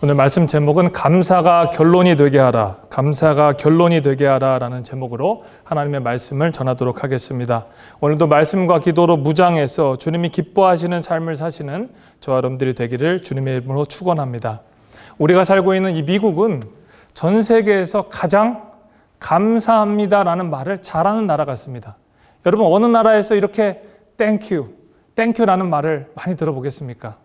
오늘 말씀 제목은 감사가 결론이 되게 하라, 감사가 결론이 되게 하라 라는 제목으로 하나님의 말씀을 전하도록 하겠습니다. 오늘도 말씀과 기도로 무장해서 주님이 기뻐하시는 삶을 사시는 저와 여러분들이 되기를 주님의 이름으로 축원합니다. 우리가 살고 있는 이 미국은 전 세계에서 가장 감사합니다라는 말을 잘하는 나라 같습니다. 여러분, 어느 나라에서 이렇게 땡큐라는 말을 많이 들어보겠습니까?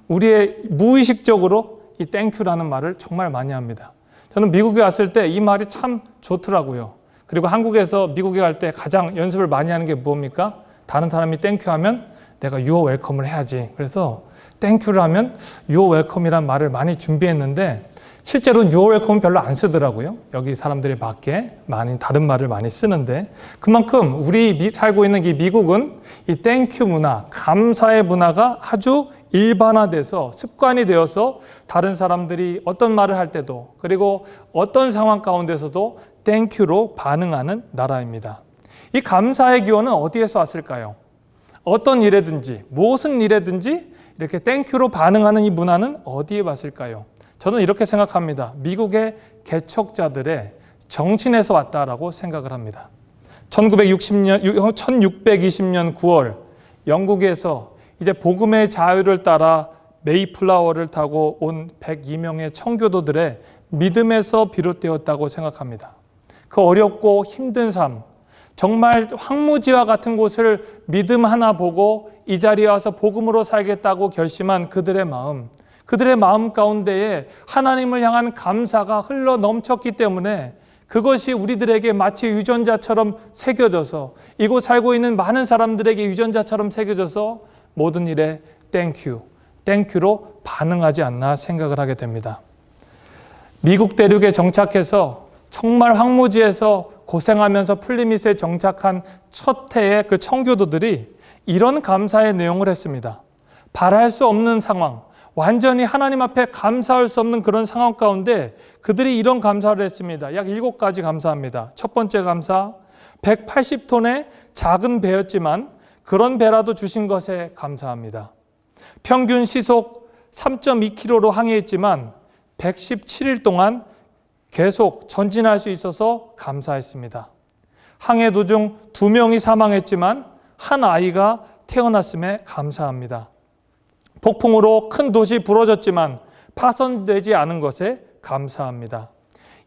우리의 무의식적으로 이 땡큐라는 말을 정말 많이 합니다. 저는 미국에 왔을 때 이 말이 참 좋더라고요. 그리고 한국에서 미국에 갈 때 가장 연습을 많이 하는 게 뭡니까? 다른 사람이 땡큐 하면 내가 유어 웰컴을 해야지. 그래서 땡큐를 하면 유어 웰컴이란 말을 많이 준비했는데 실제로 유어 웰컴은 별로 안 쓰더라고요. 여기 사람들이 밖에 많이 다른 말을 많이 쓰는데, 그만큼 우리 살고 있는 이 미국은 이 땡큐 문화, 감사의 문화가 아주 일반화돼서 습관이 되어서 다른 사람들이 어떤 말을 할 때도, 그리고 어떤 상황 가운데서도 땡큐로 반응하는 나라입니다. 이 감사의 기원은 어디에서 왔을까요? 어떤 일에든지, 무슨 일에든지 이렇게 땡큐로 반응하는 이 문화는 어디에 왔을까요? 저는 이렇게 생각합니다. 미국의 개척자들의 정신에서 왔다라고 생각을 합니다. 1620년 9월 영국에서 이제 복음의 자유를 따라 메이플라워를 타고 온 102명의 청교도들의 믿음에서 비롯되었다고 생각합니다. 그 어렵고 힘든 삶, 정말 황무지와 같은 곳을 믿음 하나 보고 이 자리에 와서 복음으로 살겠다고 결심한 그들의 마음 가운데에 하나님을 향한 감사가 흘러 넘쳤기 때문에 그것이 우리들에게 마치 유전자처럼 새겨져서, 이곳 살고 있는 많은 사람들에게 유전자처럼 새겨져서 모든 일에 땡큐로 반응하지 않나 생각을 하게 됩니다. 미국 대륙에 정착해서 정말 황무지에서 고생하면서 플리밋에 정착한 첫 해에 그 청교도들이 이런 감사의 내용을 했습니다. 바랄 수 없는 상황, 완전히 하나님 앞에 감사할 수 없는 그런 상황 가운데 그들이 이런 감사를 했습니다. 약 7가지 감사합니다. 첫 번째 감사, 180톤의 작은 배였지만 그런 배라도 주신 것에 감사합니다. 평균 시속 3.2km로 항해했지만 117일 동안 계속 전진할 수 있어서 감사했습니다. 항해 도중 2명이 사망했지만 한 아이가 태어났음에 감사합니다. 폭풍으로 큰 도시 부러졌지만 파손되지 않은 것에 감사합니다.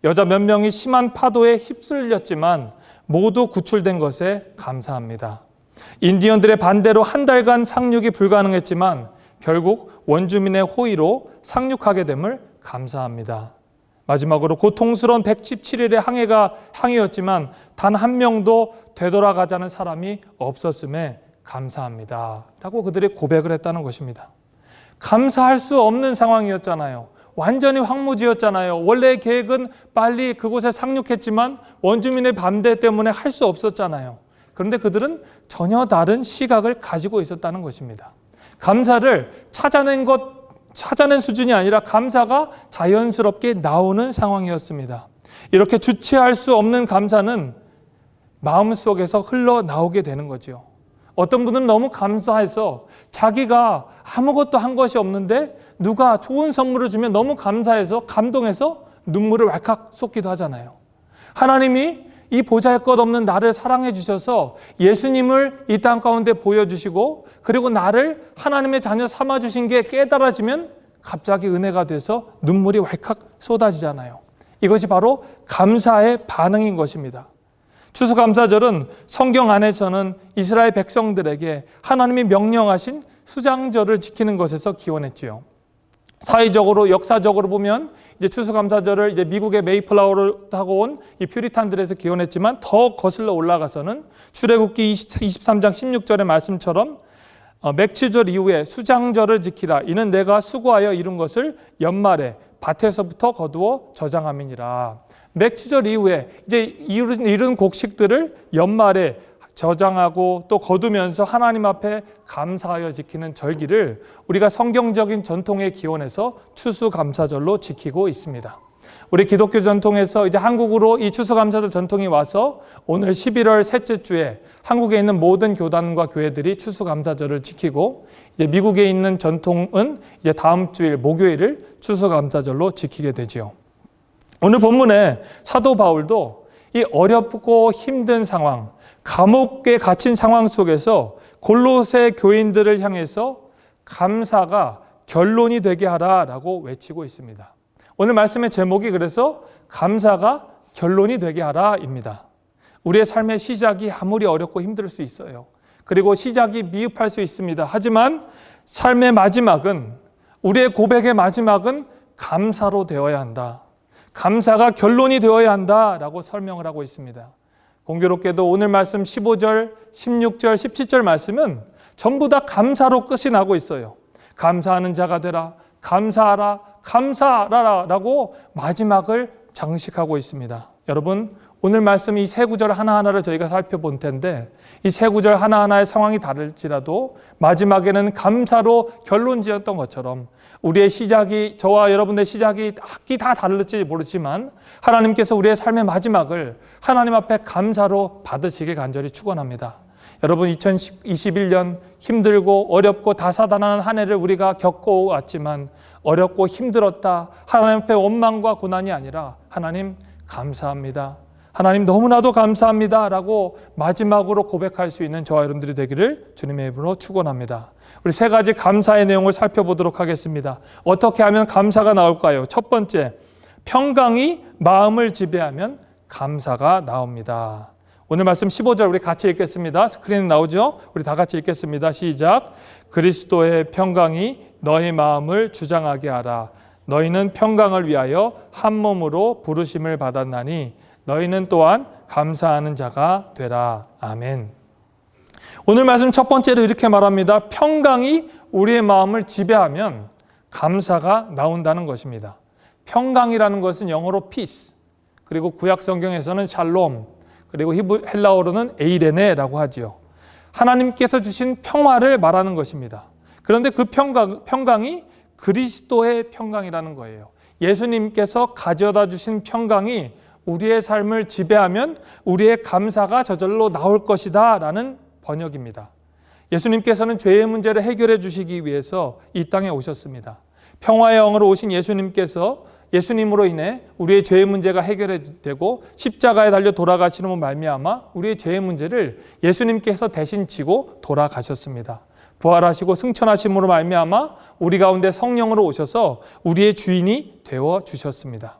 여자 몇 명이 심한 파도에 휩쓸렸지만 모두 구출된 것에 감사합니다. 인디언들의 반대로 한 달간 상륙이 불가능했지만 결국 원주민의 호의로 상륙하게 됨을 감사합니다. 마지막으로 고통스러운 117일의 항해였지만 단 한 명도 되돌아가자는 사람이 없었음에 감사합니다. 라고 그들이 고백을 했다는 것입니다. 감사할 수 없는 상황이었잖아요. 완전히 황무지였잖아요. 원래 계획은 빨리 그곳에 상륙했지만 원주민의 반대 때문에 할 수 없었잖아요. 그런데 그들은 전혀 다른 시각을 가지고 있었다는 것입니다. 감사를 찾아낸 수준이 아니라 감사가 자연스럽게 나오는 상황이었습니다. 이렇게 주체할 수 없는 감사는 마음속에서 흘러나오게 되는 거죠. 어떤 분은 너무 감사해서 자기가 아무것도 한 것이 없는데 누가 좋은 선물을 주면 너무 감사해서 감동해서 눈물을 왈칵 쏟기도 하잖아요. 하나님이 이 보잘것없는 나를 사랑해 주셔서 예수님을 이 땅 가운데 보여주시고 그리고 나를 하나님의 자녀 삼아주신 게 깨달아지면 갑자기 은혜가 돼서 눈물이 왈칵 쏟아지잖아요. 이것이 바로 감사의 반응인 것입니다. 추수감사절은 성경 안에서는 이스라엘 백성들에게 하나님이 명령하신 수장절을 지키는 것에서 기원했지요. 사회적으로, 역사적으로 보면 이제 추수감사절을 이제 미국의 메이플라워를 타고 온 이 퓨리탄들에서 기원했지만 더 거슬러 올라가서는 출애굽기 23장 16절의 말씀처럼 맥추절 이후에 수장절을 지키라. 이는 내가 수고하여 이룬 것을 연말에 밭에서부터 거두어 저장함이니라. 맥추절 이후에 이제 이룬 곡식들을 연말에 저장하고 또 거두면서 하나님 앞에 감사하여 지키는 절기를 우리가 성경적인 전통에 기원해서 추수감사절로 지키고 있습니다. 우리 기독교 전통에서 이제 한국으로 이 추수감사절 전통이 와서 오늘 11월 셋째 주에 한국에 있는 모든 교단과 교회들이 추수감사절을 지키고, 이제 미국에 있는 전통은 이제 다음 주일 목요일을 추수감사절로 지키게 되지요. 오늘 본문에 사도 바울도 이 어렵고 힘든 상황, 감옥에 갇힌 상황 속에서 골로새 교인들을 향해서 감사가 결론이 되게 하라라고 외치고 있습니다. 오늘 말씀의 제목이 그래서 감사가 결론이 되게 하라입니다. 우리의 삶의 시작이 아무리 어렵고 힘들 수 있어요. 그리고 시작이 미흡할 수 있습니다. 하지만 삶의 마지막은, 우리의 고백의 마지막은 감사로 되어야 한다. 감사가 결론이 되어야 한다라고 설명을 하고 있습니다. 공교롭게도 오늘 말씀 15절, 16절, 17절 말씀은 전부 다 감사로 끝이 나고 있어요. 감사하는 자가 되라, 감사하라, 감사하라 라고 마지막을 장식하고 있습니다. 여러분, 오늘 말씀 이 세 구절 하나하나를 저희가 살펴본 텐데, 이 세 구절 하나하나의 상황이 다를지라도 마지막에는 감사로 결론 지었던 것처럼 우리의 시작이, 저와 여러분의 시작이 다 다를지 모르지만 하나님께서 우리의 삶의 마지막을 하나님 앞에 감사로 받으시길 간절히 축원합니다. 여러분, 2021년 힘들고 어렵고 다사다난한 한 해를 우리가 겪어왔지만 어렵고 힘들었다, 하나님 앞에 원망과 고난이 아니라 하나님 감사합니다, 하나님 너무나도 감사합니다 라고 마지막으로 고백할 수 있는 저와 여러분들이 되기를 주님의 이름으로 축원합니다. 우리 세 가지 감사의 내용을 살펴보도록 하겠습니다. 어떻게 하면 감사가 나올까요? 첫 번째, 평강이 마음을 지배하면 감사가 나옵니다. 오늘 말씀 15절 우리 같이 읽겠습니다. 스크린에 나오죠? 우리 다 같이 읽겠습니다. 시작. 그리스도의 평강이 너희 마음을 주장하게 하라. 너희는 평강을 위하여 한 몸으로 부르심을 받았나니 너희는 또한 감사하는 자가 되라. 아멘. 오늘 말씀 첫 번째로 이렇게 말합니다. 평강이 우리의 마음을 지배하면 감사가 나온다는 것입니다. 평강이라는 것은 영어로 peace, 그리고 구약 성경에서는 샬롬, 그리고 헬라어로는 에이레네라고 하지요. 하나님께서 주신 평화를 말하는 것입니다. 그런데 그 평강이 그리스도의 평강이라는 거예요. 예수님께서 가져다 주신 평강이 우리의 삶을 지배하면 우리의 감사가 저절로 나올 것이다 라는 번역입니다. 예수님께서는 죄의 문제를 해결해 주시기 위해서 이 땅에 오셨습니다. 평화의 영으로 오신 예수님께서, 예수님으로 인해 우리의 죄의 문제가 해결되고 십자가에 달려 돌아가시는 말미암아 우리의 죄의 문제를 예수님께서 대신 지고 돌아가셨습니다. 부활하시고 승천하심으로 말미암아 우리 가운데 성령으로 오셔서 우리의 주인이 되어 주셨습니다.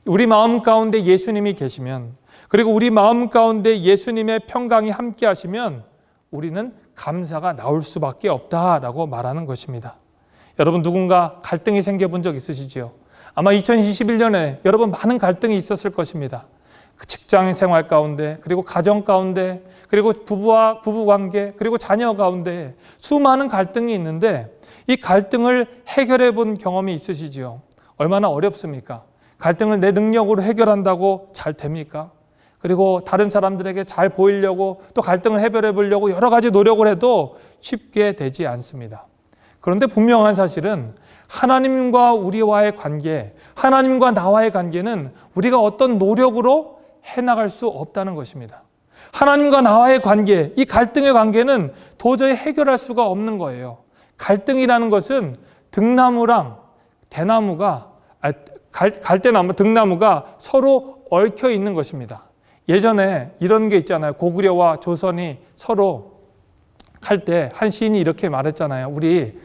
우리 마음 가운데 예수님이 계시면, 그리고 우리 마음 가운데 예수님의 평강이 함께 하시면 우리는 감사가 나올 수밖에 없다라고 말하는 것입니다. 여러분, 누군가 갈등이 생겨본 적 있으시지요? 아마 2021년에 여러분 많은 갈등이 있었을 것입니다. 그 직장 생활 가운데, 그리고 가정 가운데, 그리고 부부 관계, 그리고 자녀 가운데 수많은 갈등이 있는데 이 갈등을 해결해 본 경험이 있으시지요? 얼마나 어렵습니까? 갈등을 내 능력으로 해결한다고 잘 됩니까? 그리고 다른 사람들에게 잘 보이려고 또 갈등을 해결해 보려고 여러 가지 노력을 해도 쉽게 되지 않습니다. 그런데 분명한 사실은 하나님과 우리와의 관계, 하나님과 나와의 관계는 우리가 어떤 노력으로 해나갈 수 없다는 것입니다. 하나님과 나와의 관계, 이 갈등의 관계는 도저히 해결할 수가 없는 거예요. 갈등이라는 것은 등나무랑 등나무가 서로 얽혀 있는 것입니다. 예전에 이런 게 있잖아요. 고구려와 조선이 서로 할 때 한 시인이 이렇게 말했잖아요. 우리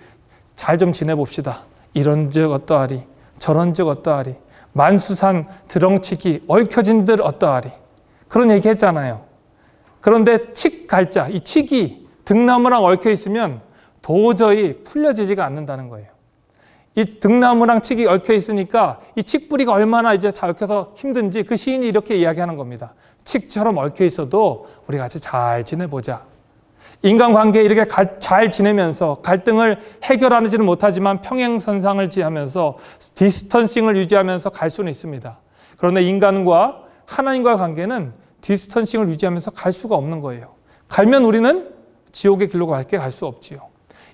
잘 좀 지내봅시다. 이런즉 어떠하리, 저런즉 어떠하리, 만수산 드렁치기 얽혀진들 어떠하리, 그런 얘기 했잖아요. 그런데 칡갈자, 이 칡이 등나무랑 얽혀 있으면 도저히 풀려지지가 않는다는 거예요. 이 등나무랑 칡이 얽혀 있으니까 이 칡뿌리가 얼마나 이제 얽혀서 힘든지 그 시인이 이렇게 이야기하는 겁니다. 칡처럼 얽혀 있어도 우리 같이 잘 지내보자. 인간관계에 이렇게 잘 지내면서 갈등을 해결하지는 못하지만 평행선상을 지하면서 디스턴싱을 유지하면서 갈 수는 있습니다. 그런데 인간과 하나님과의 관계는 디스턴싱을 유지하면서 갈 수가 없는 거예요. 갈면 우리는 지옥의 길로 갈 수 없지요.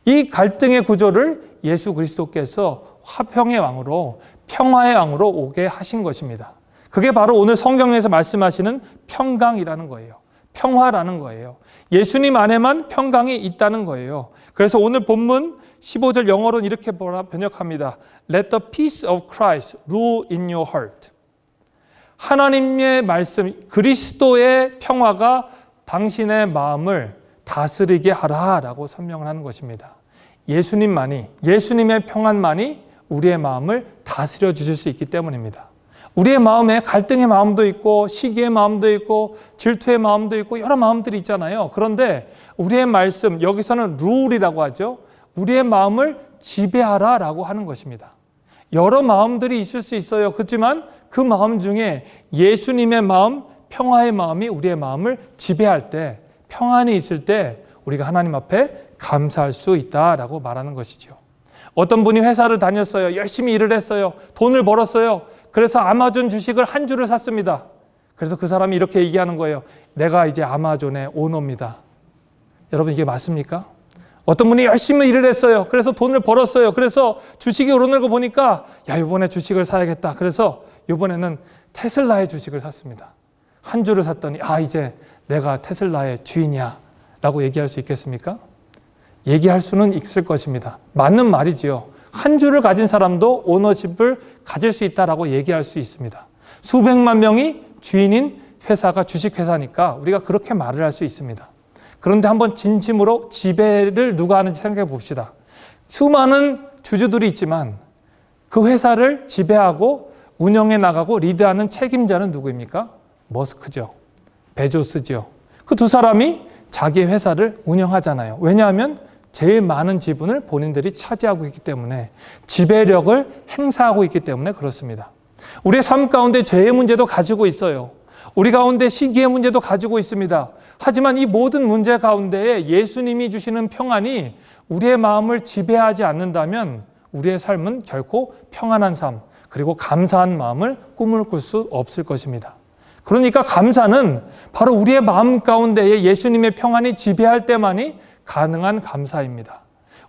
이 갈등의 구조를 예수 그리스도께서 화평의 왕으로 평화의 왕으로 오게 하신 것입니다. 그게 바로 오늘 성경에서 말씀하시는 평강이라는 거예요. 평화라는 거예요. 예수님 안에만 평강이 있다는 거예요. 그래서 오늘 본문 15절 영어로는 이렇게 번역합니다. Let the peace of Christ rule in your heart. 하나님의 말씀, 그리스도의 평화가 당신의 마음을 다스리게 하라라고 설명을 하는 것입니다. 예수님만이, 예수님의 평안만이 우리의 마음을 다스려 주실 수 있기 때문입니다. 우리의 마음에 갈등의 마음도 있고 시기의 마음도 있고 질투의 마음도 있고 여러 마음들이 있잖아요. 그런데 우리의 말씀, 여기서는 룰이라고 하죠. 우리의 마음을 지배하라라고 하는 것입니다. 여러 마음들이 있을 수 있어요. 그렇지만 그 마음 중에 예수님의 마음, 평화의 마음이 우리의 마음을 지배할 때, 평안이 있을 때 우리가 하나님 앞에 감사할 수 있다라고 말하는 것이죠. 어떤 분이 회사를 다녔어요. 열심히 일을 했어요. 돈을 벌었어요. 그래서 아마존 주식을 한 주를 샀습니다. 그래서 그 사람이 이렇게 얘기하는 거예요. 내가 이제 아마존의 오너입니다. 여러분, 이게 맞습니까? 어떤 분이 열심히 일을 했어요. 그래서 돈을 벌었어요. 그래서 주식이 오르는 거 보니까 야, 이번에 주식을 사야겠다. 그래서 이번에는 테슬라의 주식을 샀습니다. 한 주를 샀더니 이제 내가 테슬라의 주인이야 라고 얘기할 수 있겠습니까? 얘기할 수는 있을 것입니다. 맞는 말이지요. 한 주를 가진 사람도 오너십을 가질 수 있다라고 얘기할 수 있습니다. 수백만 명이 주인인 회사가 주식회사니까 우리가 그렇게 말을 할 수 있습니다. 그런데 한번 진심으로 지배를 누가 하는지 생각해 봅시다. 수많은 주주들이 있지만 그 회사를 지배하고 운영해 나가고 리드하는 책임자는 누구입니까? 머스크죠. 베조스죠. 그 두 사람이 자기 회사를 운영하잖아요. 왜냐하면 제일 많은 지분을 본인들이 차지하고 있기 때문에, 지배력을 행사하고 있기 때문에 그렇습니다. 우리의 삶 가운데 죄의 문제도 가지고 있어요. 우리 가운데 시기의 문제도 가지고 있습니다. 하지만 이 모든 문제 가운데에 예수님이 주시는 평안이 우리의 마음을 지배하지 않는다면 우리의 삶은 결코 평안한 삶, 그리고 감사한 마음을 꿈을 꿀 수 없을 것입니다. 그러니까 감사는 바로 우리의 마음 가운데에 예수님의 평안이 지배할 때만이 가능한 감사입니다.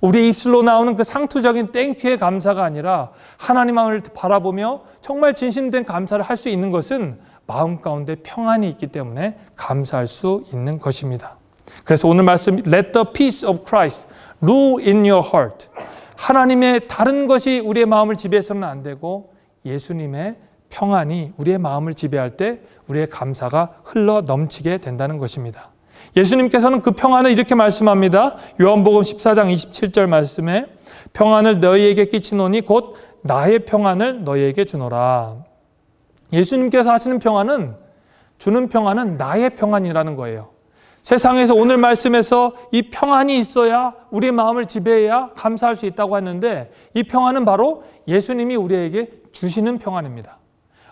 우리 입술로 나오는 그 상투적인 땡큐의 감사가 아니라 하나님을 바라보며 정말 진심된 감사를 할 수 있는 것은 마음 가운데 평안이 있기 때문에 감사할 수 있는 것입니다. 그래서 오늘 말씀 Let the peace of Christ rule in your heart. 하나님의 다른 것이 우리의 마음을 지배해서는 안 되고 예수님의 평안이 우리의 마음을 지배할 때 우리의 감사가 흘러 넘치게 된다는 것입니다. 예수님께서는 그 평안을 이렇게 말씀합니다. 요한복음 14장 27절 말씀에 평안을 너희에게 끼치노니 곧 나의 평안을 너희에게 주노라. 예수님께서 하시는 평안은, 주는 평안은 나의 평안이라는 거예요. 세상에서 오늘 말씀에서 이 평안이 있어야 우리의 마음을 지배해야 감사할 수 있다고 했는데, 이 평안은 바로 예수님이 우리에게 주시는 평안입니다.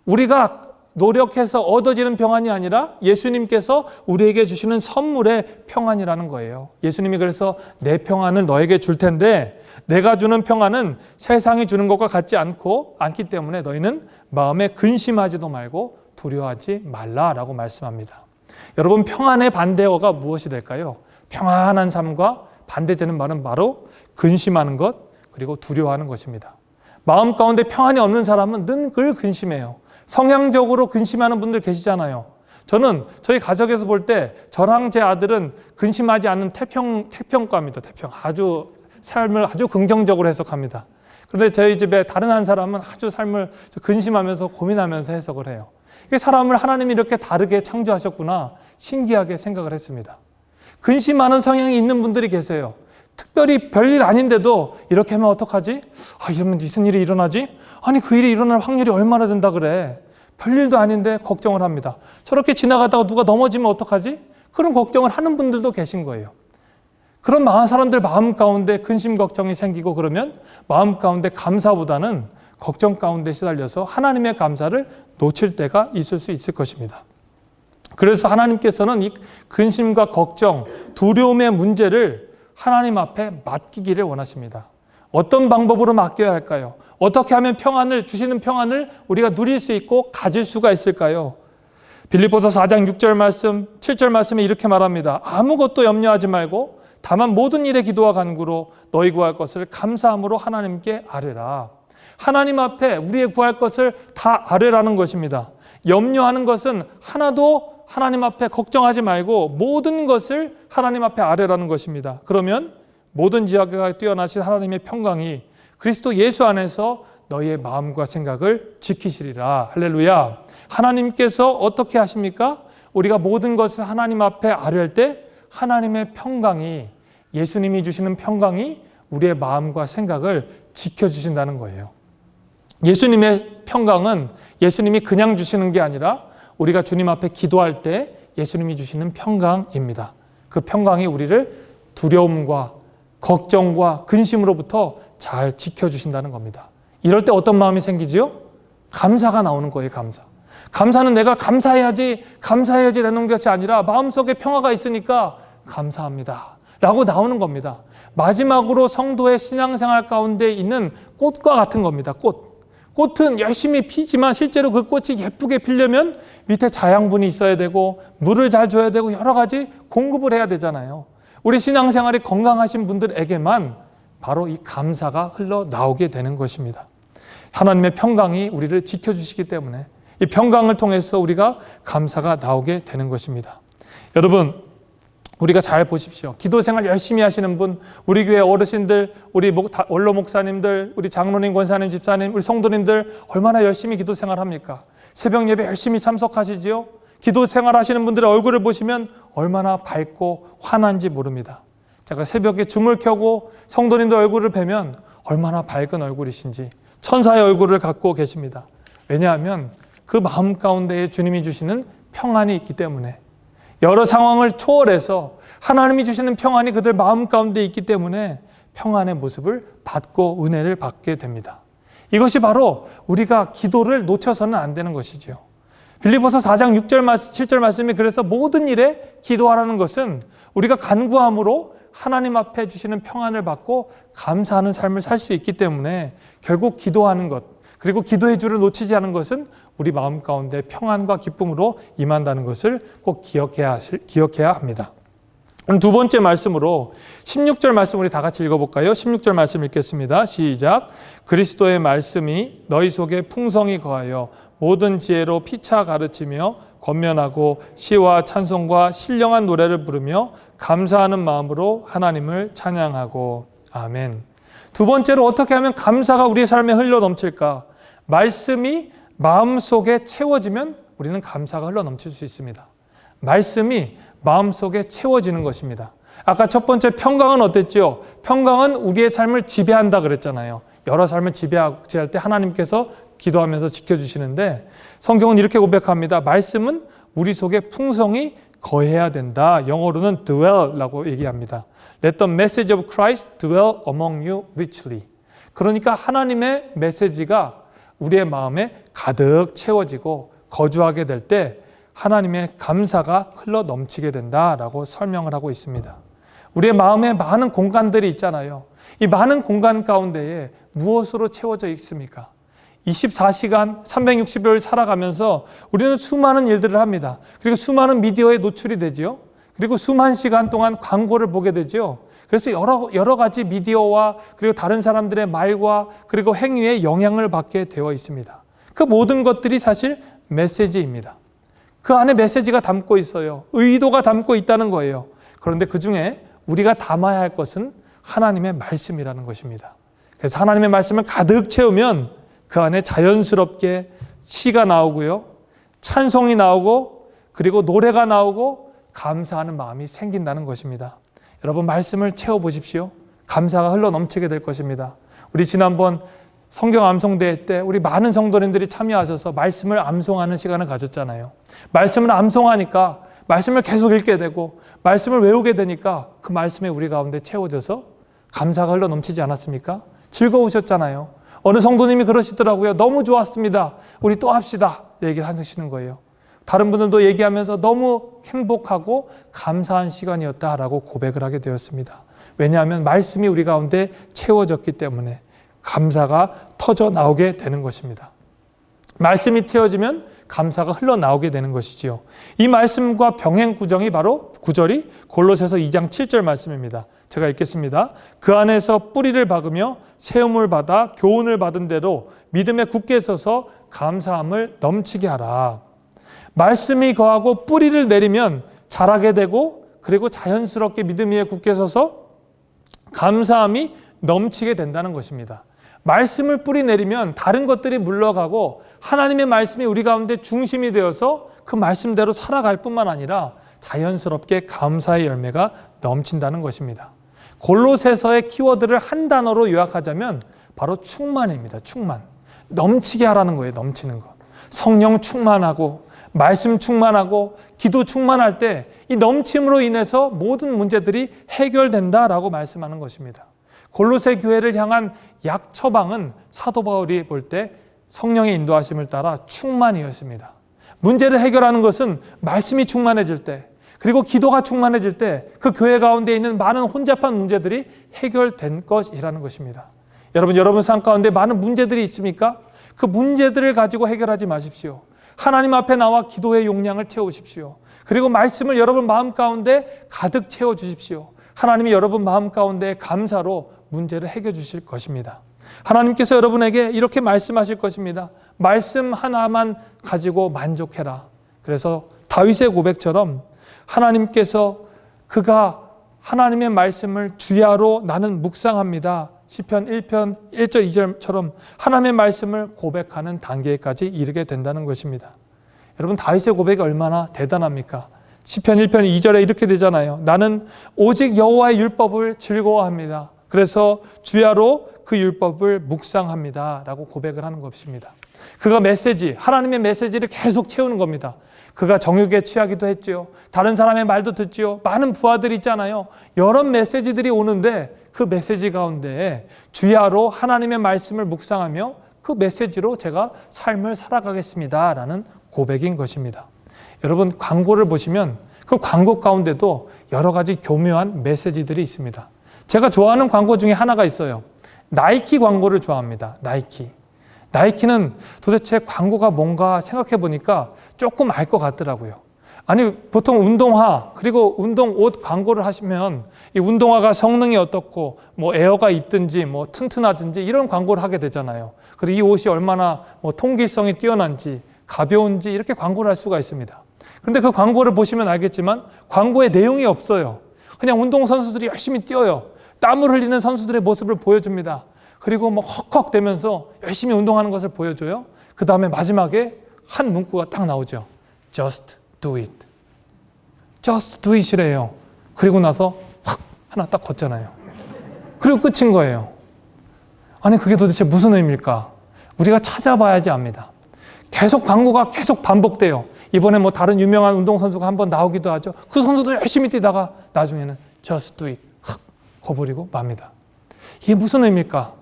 우리가 노력해서 얻어지는 평안이 아니라 예수님께서 우리에게 주시는 선물의 평안이라는 거예요. 예수님이 그래서 내 평안을 너에게 줄 텐데 내가 주는 평안은 세상이 주는 것과 같지 않기 때문에 너희는 마음에 근심하지도 말고 두려워하지 말라라고 말씀합니다. 여러분, 평안의 반대어가 무엇이 될까요? 평안한 삶과 반대되는 말은 바로 근심하는 것, 그리고 두려워하는 것입니다. 마음 가운데 평안이 없는 사람은 늘 근심해요. 성향적으로 근심하는 분들 계시잖아요. 저는 저희 가족에서 볼 때 저랑 제 아들은 근심하지 않는 태평가입니다. 아주 삶을 아주 긍정적으로 해석합니다. 그런데 저희 집에 다른 한 사람은 아주 삶을 근심하면서 고민하면서 해석을 해요. 사람을 하나님이 이렇게 다르게 창조하셨구나 신기하게 생각을 했습니다. 근심하는 성향이 있는 분들이 계세요. 특별히 별일 아닌데도 이렇게 하면 어떡하지? 이러면 무슨 일이 일어나지? 아니, 그 일이 일어날 확률이 얼마나 된다 그래? 별일도 아닌데 걱정을 합니다. 저렇게 지나가다가 누가 넘어지면 어떡하지? 그런 걱정을 하는 분들도 계신 거예요. 그런 사람들 마음 가운데 근심 걱정이 생기고 그러면 마음 가운데 감사보다는 걱정 가운데 시달려서 하나님의 감사를 놓칠 때가 있을 수 있을 것입니다. 그래서 하나님께서는 이 근심과 걱정, 두려움의 문제를 하나님 앞에 맡기기를 원하십니다. 어떤 방법으로 맡겨야 할까요? 어떻게 하면 주시는 평안을 우리가 누릴 수 있고 가질 수가 있을까요? 빌립보서 4장 6절 말씀, 7절 말씀에 이렇게 말합니다. 아무것도 염려하지 말고 다만 모든 일에 기도와 간구로 너희 구할 것을 감사함으로 하나님께 아뢰라. 하나님 앞에 우리의 구할 것을 다 아뢰라는 것입니다. 염려하는 것은 하나도 하나님 앞에 걱정하지 말고 모든 것을 하나님 앞에 아뢰라는 것입니다. 그러면 모든 지혜가 뛰어나신 하나님의 평강이 그리스도 예수 안에서 너희의 마음과 생각을 지키시리라. 할렐루야. 하나님께서 어떻게 하십니까? 우리가 모든 것을 하나님 앞에 아뢰할 때 하나님의 평강이, 예수님이 주시는 평강이 우리의 마음과 생각을 지켜주신다는 거예요. 예수님의 평강은 예수님이 그냥 주시는 게 아니라 우리가 주님 앞에 기도할 때 예수님이 주시는 평강입니다. 그 평강이 우리를 두려움과 걱정과 근심으로부터 잘 지켜주신다는 겁니다. 이럴 때 어떤 마음이 생기지요? 감사가 나오는 거예요. 감사. 감사는 내가 감사해야지 되는 것이 아니라 마음속에 평화가 있으니까 감사합니다 라고 나오는 겁니다. 마지막으로 성도의 신앙생활 가운데 있는 꽃과 같은 겁니다. 꽃은 열심히 피지만 실제로 그 꽃이 예쁘게 피려면 밑에 자양분이 있어야 되고 물을 잘 줘야 되고 여러 가지 공급을 해야 되잖아요. 우리 신앙생활이 건강하신 분들에게만 바로 이 감사가 흘러나오게 되는 것입니다. 하나님의 평강이 우리를 지켜주시기 때문에 이 평강을 통해서 우리가 감사가 나오게 되는 것입니다. 여러분, 우리가 잘 보십시오. 기도생활 열심히 하시는 분, 우리 교회 어르신들, 우리 원로 목사님들, 우리 장로님, 권사님, 집사님, 우리 성도님들 얼마나 열심히 기도생활 합니까? 새벽 예배 열심히 참석하시지요? 기도생활 하시는 분들의 얼굴을 보시면 얼마나 밝고 환한지 모릅니다. 제가 새벽에 줌을 켜고 성도님들 얼굴을 뵈면 얼마나 밝은 얼굴이신지 천사의 얼굴을 갖고 계십니다. 왜냐하면 그 마음 가운데에 주님이 주시는 평안이 있기 때문에, 여러 상황을 초월해서 하나님이 주시는 평안이 그들 마음 가운데 있기 때문에 평안의 모습을 받고 은혜를 받게 됩니다. 이것이 바로 우리가 기도를 놓쳐서는 안 되는 것이죠. 빌립보서 4장 6절 7절 말씀이 그래서 모든 일에 기도하라는 것은 우리가 간구함으로 하나님 앞에 주시는 평안을 받고 감사하는 삶을 살 수 있기 때문에 결국 기도하는 것, 그리고 기도의 줄을 놓치지 않은 것은 우리 마음 가운데 평안과 기쁨으로 임한다는 것을 꼭 기억해야 합니다. 두 번째 말씀으로 16절 말씀 우리 다 같이 읽어볼까요? 16절 말씀 읽겠습니다. 시작. 그리스도의 말씀이 너희 속에 풍성히 거하여 모든 지혜로 피차 가르치며 권면하고 시와 찬송과 신령한 노래를 부르며 감사하는 마음으로 하나님을 찬양하고. 아멘. 두 번째로 어떻게 하면 감사가 우리의 삶에 흘러 넘칠까? 말씀이 마음속에 채워지면 우리는 감사가 흘러 넘칠 수 있습니다. 말씀이 마음속에 채워지는 것입니다. 아까 첫 번째 평강은 어땠죠? 평강은 우리의 삶을 지배한다 그랬잖아요. 여러 삶을 지배할 때 하나님께서 기도하면서 지켜주시는데 성경은 이렇게 고백합니다. 말씀은 우리 속에 풍성히 거해야 된다. 영어로는 dwell라고 얘기합니다. Let the message of Christ dwell among you richly. 그러니까 하나님의 메시지가 우리의 마음에 가득 채워지고 거주하게 될 때 하나님의 감사가 흘러 넘치게 된다라고 설명을 하고 있습니다. 우리의 마음에 많은 공간들이 있잖아요. 이 많은 공간 가운데에 무엇으로 채워져 있습니까? 24시간 360일 살아가면서 우리는 수많은 일들을 합니다. 그리고 수많은 미디어에 노출이 되죠. 그리고 수많은 시간 동안 광고를 보게 되죠. 그래서 여러 가지 미디어와 그리고 다른 사람들의 말과 그리고 행위에 영향을 받게 되어 있습니다. 그 모든 것들이 사실 메시지입니다. 그 안에 메시지가 담고 있어요. 의도가 담고 있다는 거예요. 그런데 그 중에 우리가 담아야 할 것은 하나님의 말씀이라는 것입니다. 그래서 하나님의 말씀을 가득 채우면 그 안에 자연스럽게 시가 나오고요. 찬송이 나오고 그리고 노래가 나오고 감사하는 마음이 생긴다는 것입니다. 여러분 말씀을 채워보십시오. 감사가 흘러 넘치게 될 것입니다. 우리 지난번 성경 암송대회 때 우리 많은 성도님들이 참여하셔서 말씀을 암송하는 시간을 가졌잖아요. 말씀을 암송하니까 말씀을 계속 읽게 되고 말씀을 외우게 되니까 그 말씀에 우리 가운데 채워져서 감사가 흘러 넘치지 않았습니까? 즐거우셨잖아요. 어느 성도님이 그러시더라고요. 너무 좋았습니다. 우리 또 합시다. 얘기를 하시는 거예요. 다른 분들도 얘기하면서 너무 행복하고 감사한 시간이었다라고 고백을 하게 되었습니다. 왜냐하면 말씀이 우리 가운데 채워졌기 때문에 감사가 터져 나오게 되는 것입니다. 말씀이 채워지면 감사가 흘러나오게 되는 것이지요. 이 말씀과 병행 구절이 바로 골로새서 2장 7절 말씀입니다. 제가 읽겠습니다. 그 안에서 뿌리를 박으며 세움을 받아 교훈을 받은 대로 믿음에 굳게 서서 감사함을 넘치게 하라. 말씀이 거하고 뿌리를 내리면 자라게 되고, 그리고 자연스럽게 믿음 위에 굳게 서서 감사함이 넘치게 된다는 것입니다. 말씀을 뿌리 내리면 다른 것들이 물러가고 하나님의 말씀이 우리 가운데 중심이 되어서 그 말씀대로 살아갈 뿐만 아니라 자연스럽게 감사의 열매가 넘친다는 것입니다. 골로새서의 키워드를 한 단어로 요약하자면 바로 충만입니다. 충만. 넘치게 하라는 거예요. 넘치는 것. 성령 충만하고 말씀 충만하고 기도 충만할 때 이 넘침으로 인해서 모든 문제들이 해결된다라고 말씀하는 것입니다. 골로새 교회를 향한 약 처방은 사도 바울이 볼 때 성령의 인도하심을 따라 충만이었습니다. 문제를 해결하는 것은 말씀이 충만해질 때, 그리고 기도가 충만해질 때 그 교회 가운데 있는 많은 혼잡한 문제들이 해결된 것이라는 것입니다. 여러분 삶 가운데 많은 문제들이 있습니까? 그 문제들을 가지고 해결하지 마십시오. 하나님 앞에 나와 기도의 용량을 채우십시오. 그리고 말씀을 여러분 마음 가운데 가득 채워주십시오. 하나님이 여러분 마음 가운데 감사로 문제를 해결해 주실 것입니다. 하나님께서 여러분에게 이렇게 말씀하실 것입니다. 말씀 하나만 가지고 만족해라. 그래서 다윗의 고백처럼 하나님께서 그가 하나님의 말씀을 주야로 나는 묵상합니다. 시편 1편 1절 2절처럼 하나님의 말씀을 고백하는 단계까지 이르게 된다는 것입니다. 여러분 다윗의 고백이 얼마나 대단합니까? 시편 1편 2절에 이렇게 되잖아요. 나는 오직 여호와의 율법을 즐거워합니다. 그래서 주야로 그 율법을 묵상합니다 라고 고백을 하는 것입니다. 그가 하나님의 메시지를 계속 채우는 겁니다. 그가 정욕에 취하기도 했지요. 다른 사람의 말도 듣지요. 많은 부하들이 있잖아요. 여러 메시지들이 오는데 그 메시지 가운데 주야로 하나님의 말씀을 묵상하며 그 메시지로 제가 삶을 살아가겠습니다 라는 고백인 것입니다. 여러분 광고를 보시면 그 광고 가운데도 여러 가지 교묘한 메시지들이 있습니다. 제가 좋아하는 광고 중에 하나가 있어요. 나이키 광고를 좋아합니다. 나이키는 도대체 광고가 뭔가 생각해 보니까 조금 알 것 같더라고요. 아니 보통 운동화 그리고 운동 옷 광고를 하시면 이 운동화가 성능이 어떻고 뭐 에어가 있든지 뭐 튼튼하든지 이런 광고를 하게 되잖아요. 그리고 이 옷이 얼마나 뭐 통기성이 뛰어난지 가벼운지 이렇게 광고를 할 수가 있습니다. 그런데 그 광고를 보시면 알겠지만 광고에 내용이 없어요. 그냥 운동선수들이 열심히 뛰어요. 땀을 흘리는 선수들의 모습을 보여줍니다. 그리고 뭐 헉헉대면서 열심히 운동하는 것을 보여줘요. 그 다음에 마지막에 한 문구가 딱 나오죠. Just do it. Just do it이래요. 그리고 나서 확 하나 딱 걷잖아요. 그리고 끝인 거예요. 아니 그게 도대체 무슨 의미일까? 우리가 찾아봐야지 압니다. 계속 광고가 계속 반복돼요. 이번에 뭐 다른 유명한 운동선수가 한번 나오기도 하죠. 그 선수도 열심히 뛰다가 나중에는 Just do it. 확 거버리고 맙니다. 이게 무슨 의미일까?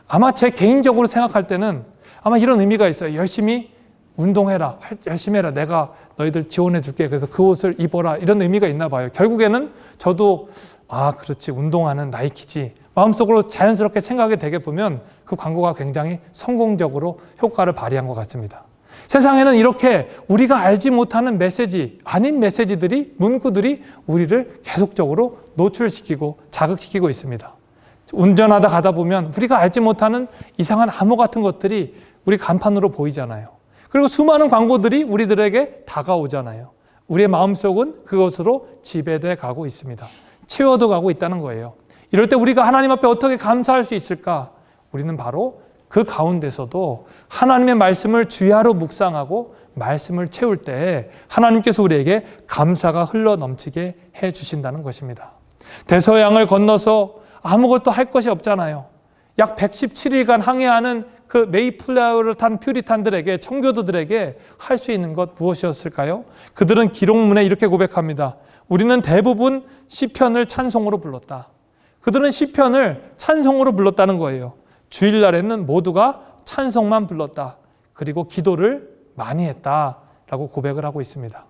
아마 제 개인적으로 생각할 때는 아마 이런 의미가 있어요. 열심히 운동해라. 열심히 해라. 내가 너희들 지원해 줄게. 그래서 그 옷을 입어라. 이런 의미가 있나 봐요. 결국에는 저도 그렇지. 운동화는 나이키지. 마음속으로 자연스럽게 생각이 되게 보면 그 광고가 굉장히 성공적으로 효과를 발휘한 것 같습니다. 세상에는 이렇게 우리가 알지 못하는 메시지, 아닌 메시지들이, 문구들이 우리를 계속적으로 노출시키고 자극시키고 있습니다. 운전하다 가다 보면 우리가 알지 못하는 이상한 암호 같은 것들이 우리 간판으로 보이잖아요. 그리고 수많은 광고들이 우리들에게 다가오잖아요. 우리의 마음속은 그것으로 지배돼 가고 있습니다. 채워도 가고 있다는 거예요. 이럴 때 우리가 하나님 앞에 어떻게 감사할 수 있을까? 우리는 바로 그 가운데서도 하나님의 말씀을 주야로 묵상하고 말씀을 채울 때 하나님께서 우리에게 감사가 흘러 넘치게 해 주신다는 것입니다. 대서양을 건너서 아무것도 할 것이 없잖아요. 약 117일간 항해하는 그 메이플라워를 탄 퓨리탄들에게, 청교도들에게 할 수 있는 것 무엇이었을까요? 그들은 기록문에 이렇게 고백합니다. 우리는 대부분 시편을 찬송으로 불렀다. 그들은 시편을 찬송으로 불렀다는 거예요. 주일날에는 모두가 찬송만 불렀다. 그리고 기도를 많이 했다라고 고백을 하고 있습니다.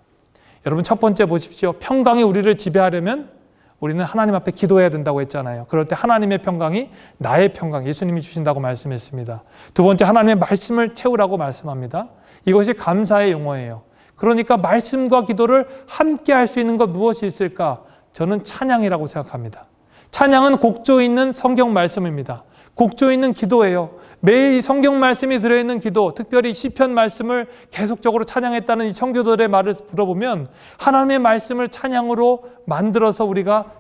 여러분 첫 번째 보십시오. 평강이 우리를 지배하려면 우리는 하나님 앞에 기도해야 된다고 했잖아요. 그럴 때 하나님의 평강이 나의 평강, 예수님이 주신다고 말씀했습니다. 두 번째, 하나님의 말씀을 채우라고 말씀합니다. 이것이 감사의 용어예요. 그러니까 말씀과 기도를 함께 할 수 있는 것 무엇이 있을까? 저는 찬양이라고 생각합니다. 찬양은 곡조 있는 성경 말씀입니다. 곡조 있는 기도예요. 매일 성경 말씀이 들어있는 기도, 특별히 시편 말씀을 계속적으로 찬양했다는 이 청교도들의 말을 들어보면 하나님의 말씀을 찬양으로 만들어서 우리가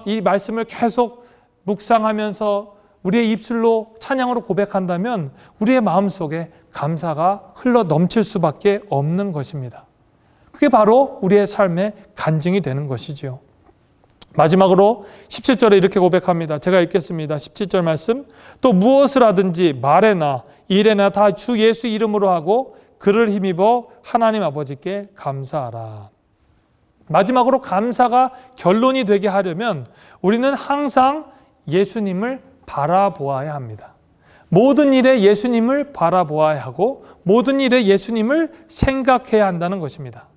이 말씀을 계속 묵상하면서 우리의 입술로 찬양으로 고백한다면 우리의 마음속에 감사가 흘러 넘칠 수밖에 없는 것입니다. 그게 바로 우리의 삶의 간증이 되는 것이죠. 마지막으로 17절에 이렇게 고백합니다. 제가 읽겠습니다. 17절 말씀. 또 무엇을 하든지 말에나 일에나 다 주 예수 이름으로 하고 그를 힘입어 하나님 아버지께 감사하라. 마지막으로 감사가 결론이 되게 하려면 우리는 항상 예수님을 바라보아야 합니다. 모든 일에 예수님을 바라보아야 하고 모든 일에 예수님을 생각해야 한다는 것입니다.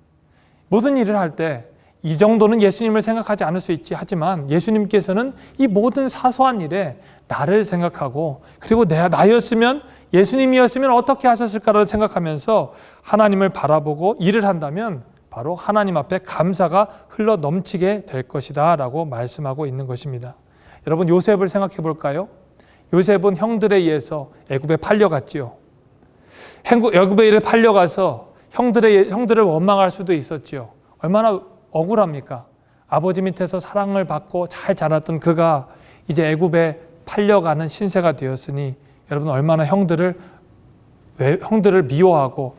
모든 일을 할 때 이 정도는 예수님을 생각하지 않을 수 있지 하지만 예수님께서는 이 모든 사소한 일에 나를 생각하고 그리고 나였으면 예수님이었으면 어떻게 하셨을까를 생각하면서 하나님을 바라보고 일을 한다면 바로 하나님 앞에 감사가 흘러 넘치게 될 것이다 라고 말씀하고 있는 것입니다. 여러분 요셉을 생각해 볼까요? 요셉은 형들에 의해서 애굽에 팔려갔지요. 애굽에 팔려가서 형들을 원망할 수도 있었지요. 얼마나 억울합니까? 아버지 밑에서 사랑을 받고 잘 자랐던 그가 이제 애굽에 팔려가는 신세가 되었으니 여러분 얼마나 형들을 미워하고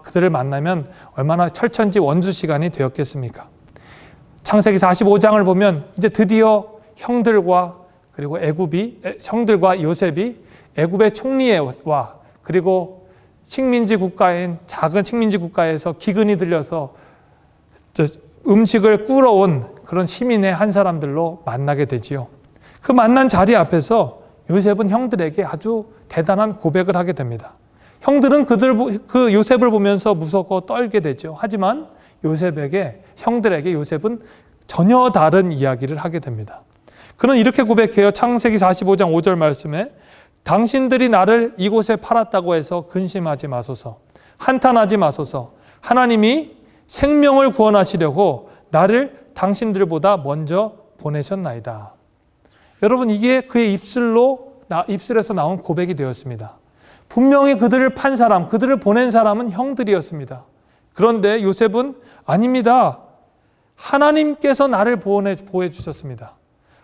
그들을 만나면 얼마나 철천지 원수 시간이 되었겠습니까? 창세기 45장을 보면 이제 드디어 형들과 요셉이 애굽의 총리에 와 그리고 식민지 국가인 작은 식민지 국가에서 기근이 들려서 음식을 꾸러온 그런 시민의 한 사람들로 만나게 되지요. 그 만난 자리 앞에서 요셉은 형들에게 아주 대단한 고백을 하게 됩니다. 형들은 그 요셉을 보면서 무섭고 떨게 되죠. 하지만 형들에게 요셉은 전혀 다른 이야기를 하게 됩니다. 그는 이렇게 고백해요. 창세기 45장 5절 말씀에 당신들이 나를 이곳에 팔았다고 해서 근심하지 마소서. 한탄하지 마소서. 하나님이 생명을 구원하시려고 나를 당신들보다 먼저 보내셨나이다. 여러분 이게 그의 입술에서 나온 고백이 되었습니다. 분명히 그들을 판 사람, 그들을 보낸 사람은 형들이었습니다. 그런데 요셉은 아닙니다. 하나님께서 나를 보호해주셨습니다.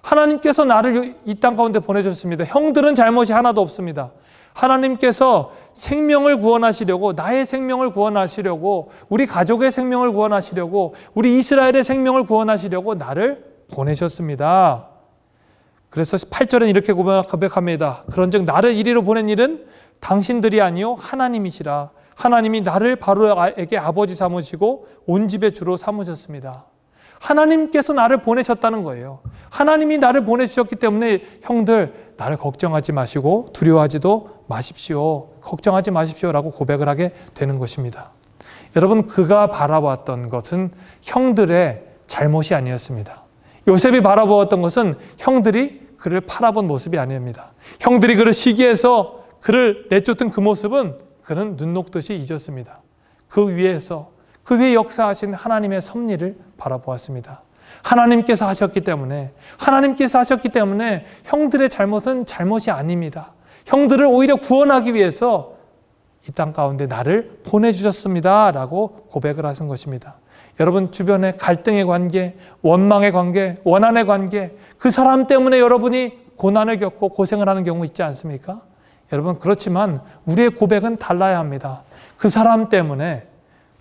하나님께서 나를 이 땅 가운데 보내셨습니다. 형들은 잘못이 하나도 없습니다. 하나님께서 생명을 구원하시려고, 나의 생명을 구원하시려고, 우리 가족의 생명을 구원하시려고, 우리 이스라엘의 생명을 구원하시려고 나를 보내셨습니다. 그래서 8절은 이렇게 고백합니다. 그런즉 나를 이리로 보낸 일은 당신들이 아니요 하나님이시라. 하나님이 나를 바로에게 아버지 삼으시고 온 집의 주로 삼으셨습니다. 하나님께서 나를 보내셨다는 거예요. 하나님이 나를 보내주셨기 때문에 형들 나를 걱정하지 마시고 두려워하지도 마십시오. 걱정하지 마십시오라고 고백을 하게 되는 것입니다. 여러분 그가 바라보았던 것은 형들의 잘못이 아니었습니다. 요셉이 바라보았던 것은 형들이 그를 팔아본 모습이 아닙니다. 형들이 그를 시기해서 그를 내쫓은 그 모습은 그는 눈 녹듯이 잊었습니다. 그 위에 역사하신 하나님의 섭리를 바라보았습니다. 하나님께서 하셨기 때문에 형들의 잘못은 잘못이 아닙니다. 형들을 오히려 구원하기 위해서 이 땅 가운데 나를 보내주셨습니다 라고 고백을 하신 것입니다. 여러분 주변의 갈등의 관계, 원망의 관계, 원한의 관계, 그 사람 때문에 여러분이 고난을 겪고 고생을 하는 경우 있지 않습니까? 여러분 그렇지만 우리의 고백은 달라야 합니다. 그 사람 때문에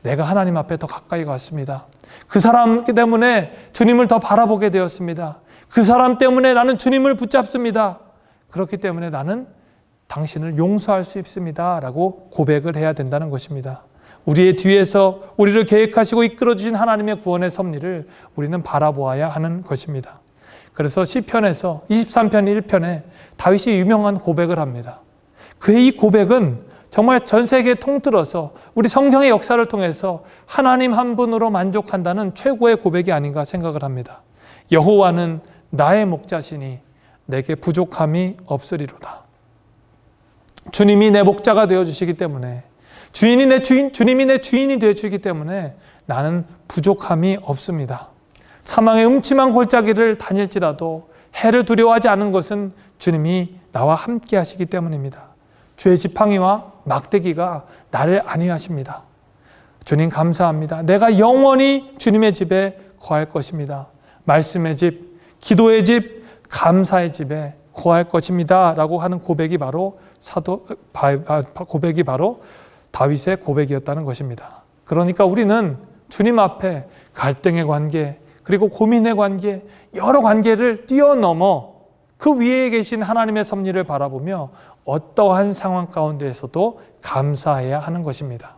내가 하나님 앞에 더 가까이 갔습니다. 그 사람 때문에 주님을 더 바라보게 되었습니다. 그 사람 때문에 나는 주님을 붙잡습니다. 그렇기 때문에 나는 당신을 용서할 수 있습니다 라고 고백을 해야 된다는 것입니다. 우리의 뒤에서 우리를 계획하시고 이끌어주신 하나님의 구원의 섭리를 우리는 바라보아야 하는 것입니다. 그래서 시편에서 23편 1편에 다윗이 유명한 고백을 합니다. 그의 이 고백은 정말 전 세계 통틀어서 우리 성경의 역사를 통해서 하나님 한 분으로 만족한다는 최고의 고백이 아닌가 생각을 합니다. 여호와는 나의 목자시니 내게 부족함이 없으리로다. 주님이 내 목자가 되어주시기 때문에 주님이 내 주인이 되어주시기 때문에 나는 부족함이 없습니다. 사망의 음침한 골짜기를 다닐지라도 해를 두려워하지 않는 것은 주님이 나와 함께 하시기 때문입니다. 주의 지팡이와 막대기가 나를 안위하십니다. 주님 감사합니다. 내가 영원히 주님의 집에 거할 것입니다. 말씀의 집, 기도의 집, 감사의 집에 거할 것입니다. 라고 하는 고백이 바로 다윗의 고백이었다는 것입니다. 그러니까 우리는 주님 앞에 갈등의 관계, 그리고 고민의 관계, 여러 관계를 뛰어넘어 그 위에 계신 하나님의 섭리를 바라보며 어떠한 상황 가운데에서도 감사해야 하는 것입니다.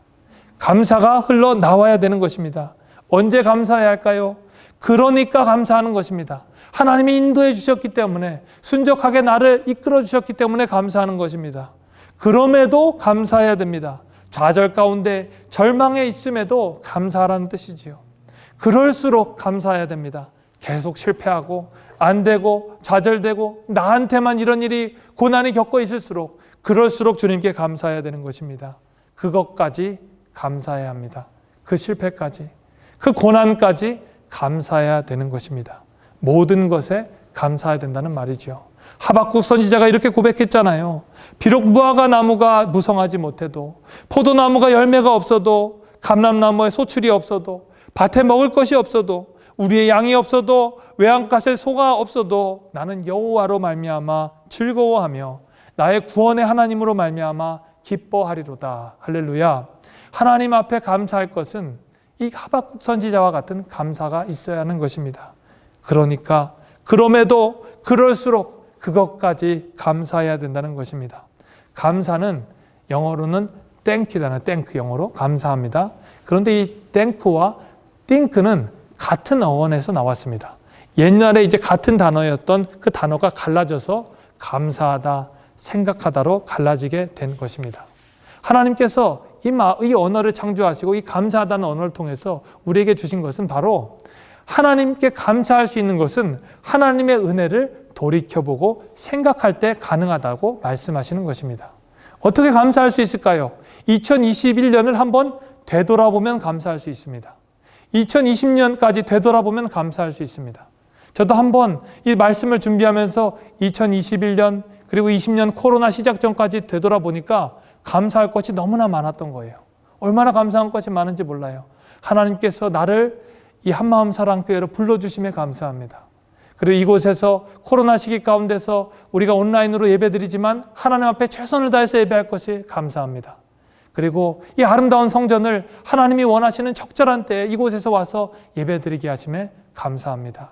감사가 흘러나와야 되는 것입니다. 언제 감사해야 할까요? 그러니까 감사하는 것입니다. 하나님이 인도해 주셨기 때문에, 순적하게 나를 이끌어 주셨기 때문에 감사하는 것입니다. 그럼에도 감사해야 됩니다. 좌절 가운데 절망에 있음에도 감사하라는 뜻이지요. 그럴수록 감사해야 됩니다. 계속 실패하고 안 되고 좌절되고 나한테만 이런 일이 고난이 겪어 있을수록 그럴수록 주님께 감사해야 되는 것입니다. 그것까지 감사해야 합니다. 그 실패까지, 그 고난까지 감사해야 되는 것입니다. 모든 것에 감사해야 된다는 말이죠. 하박국 선지자가 이렇게 고백했잖아요. 비록 무화과 나무가 무성하지 못해도, 포도나무가 열매가 없어도, 감람나무에 소출이 없어도, 밭에 먹을 것이 없어도, 우리의 양이 없어도, 외양갓에 소가 없어도 나는 여호와로 말미암아 즐거워하며 나의 구원의 하나님으로 말미암아 기뻐하리로다. 할렐루야. 하나님 앞에 감사할 것은 이 하박국 선지자와 같은 감사가 있어야 하는 것입니다. 그러니까 그럼에도 그럴수록 그것까지 감사해야 된다는 것입니다. 감사는 영어로는 땡큐잖아요. 땡크 영어로 감사합니다. 그런데 이 땡크와 띵크는 같은 어원에서 나왔습니다. 옛날에 이제 같은 단어였던 그 단어가 갈라져서 감사하다, 생각하다로 갈라지게 된 것입니다. 하나님께서 이 언어를 창조하시고 이 감사하다는 언어를 통해서 우리에게 주신 것은 바로 하나님께 감사할 수 있는 것은 하나님의 은혜를 돌이켜보고 생각할 때 가능하다고 말씀하시는 것입니다. 어떻게 감사할 수 있을까요? 2021년을 한번 되돌아보면 감사할 수 있습니다. 2020년까지 되돌아보면 감사할 수 있습니다. 저도 한번 이 말씀을 준비하면서 2021년 그리고 20년 코로나 시작 전까지 되돌아보니까 감사할 것이 너무나 많았던 거예요. 얼마나 감사한 것이 많은지 몰라요. 하나님께서 나를 이 한마음 사랑교회로 불러주심에 감사합니다. 그리고 이곳에서 코로나 시기 가운데서 우리가 온라인으로 예배드리지만 하나님 앞에 최선을 다해서 예배할 것이 감사합니다. 그리고 이 아름다운 성전을 하나님이 원하시는 적절한 때에 이곳에서 와서 예배드리게 하심에 감사합니다.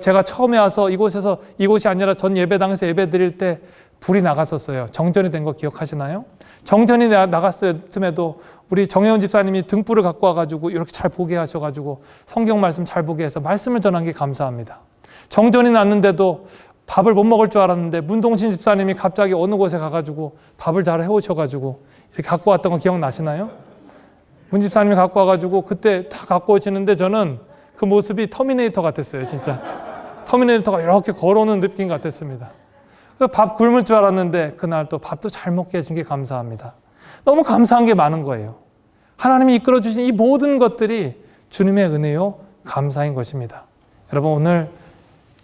제가 처음에 와서 이곳이 아니라 전 예배당에서 예배드릴 때 불이 나갔었어요. 정전이 된 거 기억하시나요? 정전이 나갔음에도 우리 정혜원 집사님이 등불을 갖고 와가지고 이렇게 잘 보게 하셔가지고 성경 말씀 잘 보게 해서 말씀을 전한 게 감사합니다. 정전이 났는데도 밥을 못 먹을 줄 알았는데 문동신 집사님이 갑자기 어느 곳에 가가지고 밥을 잘 해오셔가지고 이렇게 갖고 왔던 거 기억나시나요? 문 집사님이 갖고 와가지고 그때 다 갖고 오시는데 저는 그 모습이 터미네이터 같았어요. 진짜 터미네이터가 이렇게 걸어오는 느낌 같았습니다. 밥 굶을 줄 알았는데 그날 또 밥도 잘 먹게 해준 게 감사합니다. 너무 감사한 게 많은 거예요. 하나님이 이끌어 주신 이 모든 것들이 주님의 은혜요 감사인 것입니다. 여러분 오늘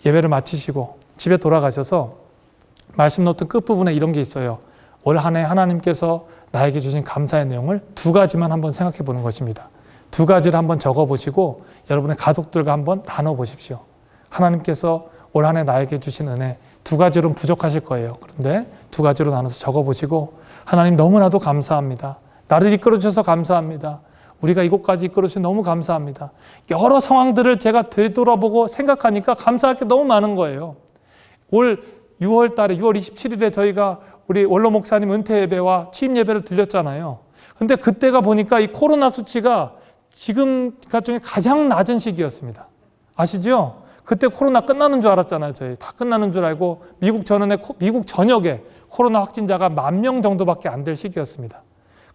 예배를 마치시고 집에 돌아가셔서 말씀 노트 끝부분에 이런 게 있어요. 올 한 해 하나님께서 나에게 주신 감사의 내용을 2가지만 한번 생각해 보는 것입니다. 2가지를 한번 적어보시고 여러분의 가족들과 한번 나눠보십시오. 하나님께서 올 한 해 나에게 주신 은혜 2가지로는 부족하실 거예요. 그런데 2가지로 나눠서 적어보시고 하나님 너무나도 감사합니다. 나를 이끌어 주셔서 감사합니다. 우리가 이곳까지 이끌어 주셔서 너무 감사합니다. 여러 상황들을 제가 되돌아보고 생각하니까 감사할 게 너무 많은 거예요. 올 6월 달에 6월 27일에 저희가 우리 원로 목사님 은퇴 예배와 취임 예배를 드렸잖아요. 근데 그때가 보니까 이 코로나 수치가 지금가 중에 가장 낮은 시기였습니다. 아시죠? 그때 코로나 끝나는 줄 알았잖아요. 저희 다 끝나는 줄 알고 미국 전역에 코로나 확진자가 10,000명 정도밖에 안 될 시기였습니다.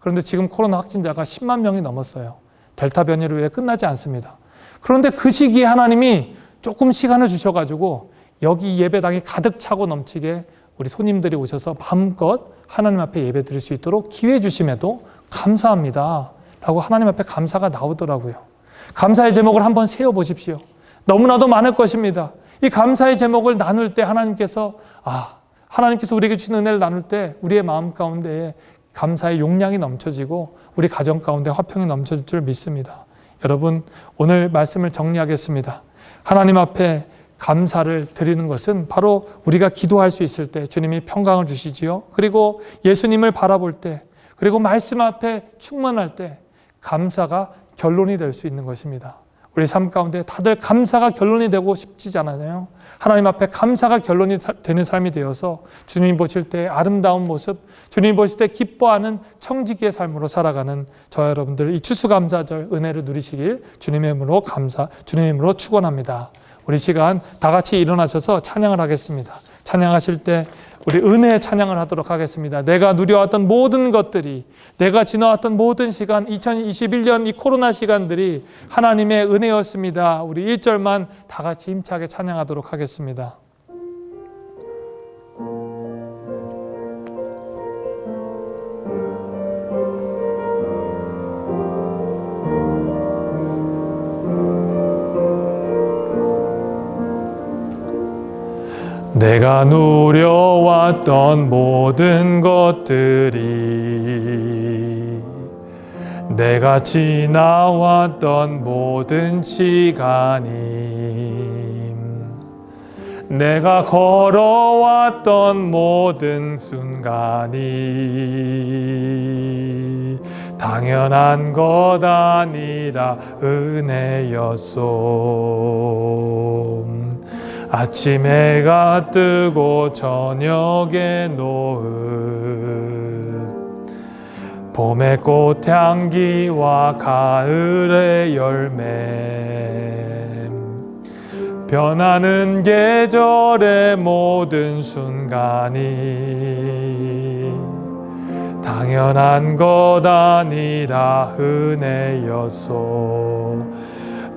그런데 지금 코로나 확진자가 10만 명이 넘었어요. 델타 변이로 왜 끝나지 않습니다. 그런데 그 시기에 하나님이 조금 시간을 주셔가지고 여기 예배당이 가득 차고 넘치게 우리 손님들이 오셔서 마음껏 하나님 앞에 예배 드릴 수 있도록 기회 주심에도 감사합니다 라고 하나님 앞에 감사가 나오더라고요. 감사의 제목을 한번 세워보십시오. 너무나도 많을 것입니다. 이 감사의 제목을 나눌 때 하나님께서 우리에게 주신 은혜를 나눌 때 우리의 마음 가운데에 감사의 용량이 넘쳐지고 우리 가정 가운데 화평이 넘쳐질 줄 믿습니다. 여러분, 오늘 말씀을 정리하겠습니다. 하나님 앞에 감사를 드리는 것은 바로 우리가 기도할 수 있을 때 주님이 평강을 주시지요. 그리고 예수님을 바라볼 때, 그리고 말씀 앞에 충만할 때 감사가 결론이 될 수 있는 것입니다. 우리 삶 가운데 다들 감사가 결론이 되고 싶지 않아요. 하나님 앞에 감사가 결론이 되는 삶이 되어서 주님이 보실 때 아름다운 모습, 주님이 보실 때 기뻐하는 청지기의 삶으로 살아가는 저 여러분들 이 추수감사절 은혜를 누리시길 주님의 이름으로 축원합니다. 우리 시간 다 같이 일어나셔서 찬양을 하겠습니다. 찬양하실 때 우리 은혜의 찬양을 하도록 하겠습니다. 내가 누려왔던 모든 것들이, 내가 지나왔던 모든 시간, 2021년 이 코로나 시간들이 하나님의 은혜였습니다. 우리 1절만 다 같이 힘차게 찬양하도록 하겠습니다. 내가 누려왔던 모든 것들이, 내가 지나왔던 모든 시간이, 내가 걸어왔던 모든 순간이 당연한 것 아니라 은혜였소. 아침 해가 뜨고 저녁에 노을, 봄의 꽃향기와 가을의 열매, 변하는 계절의 모든 순간이 당연한 것 아니라 은혜였소.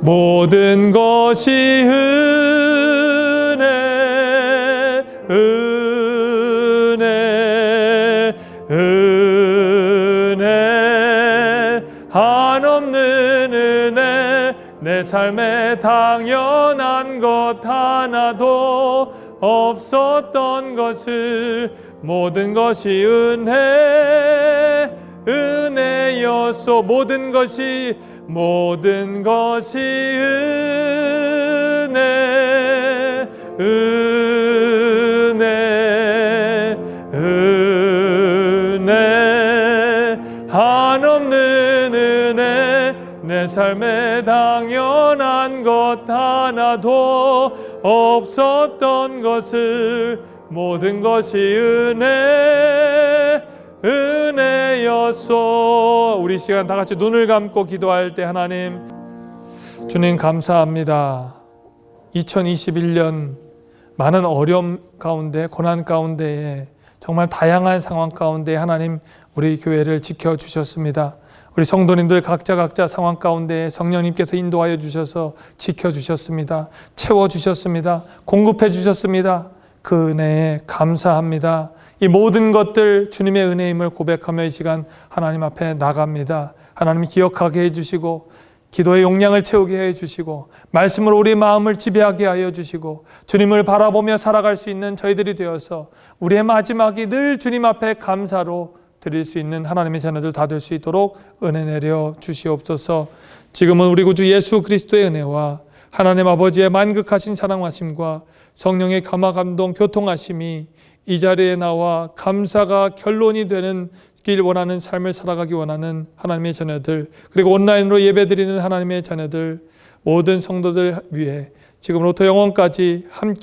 모든 것이 은혜, 한없는 은혜, 내 삶에 당연한 것 하나도 없었던 것을 모든 것이 은혜였소. 모든 것이 은혜, 한없는 은혜, 내 삶에 당연한 것 하나도 없었던 것을 모든 것이 은혜였소. 우리 시간 다 같이 눈을 감고 기도할 때 하나님, 주님 감사합니다. 2021년 많은 어려움 가운데, 고난 가운데에, 정말 다양한 상황 가운데 하나님 우리 교회를 지켜주셨습니다. 우리 성도님들 각자 상황 가운데 성령님께서 인도하여 주셔서 지켜주셨습니다. 채워주셨습니다. 공급해 주셨습니다. 그 은혜에 감사합니다. 이 모든 것들 주님의 은혜임을 고백하며 이 시간 하나님 앞에 나갑니다. 하나님이 기억하게 해주시고 기도의 용량을 채우게 해주시고 말씀으로 우리 마음을 지배하게 하여 주시고 주님을 바라보며 살아갈 수 있는 저희들이 되어서 우리의 마지막이 늘 주님 앞에 감사로 드릴 수 있는 하나님의 자녀들 다 될 수 있도록 은혜 내려 주시옵소서. 지금은 우리 구주 예수 그리스도의 은혜와 하나님 아버지의 만극하신 사랑하심과 성령의 감화 감동 교통하심이 이 자리에 나와 감사가 결론이 되는 길 원하는 삶을 살아가기 원하는 하나님의 자녀들, 그리고 온라인으로 예배드리는 하나님의 자녀들, 모든 성도들 위해 지금으로부터 영원까지 함께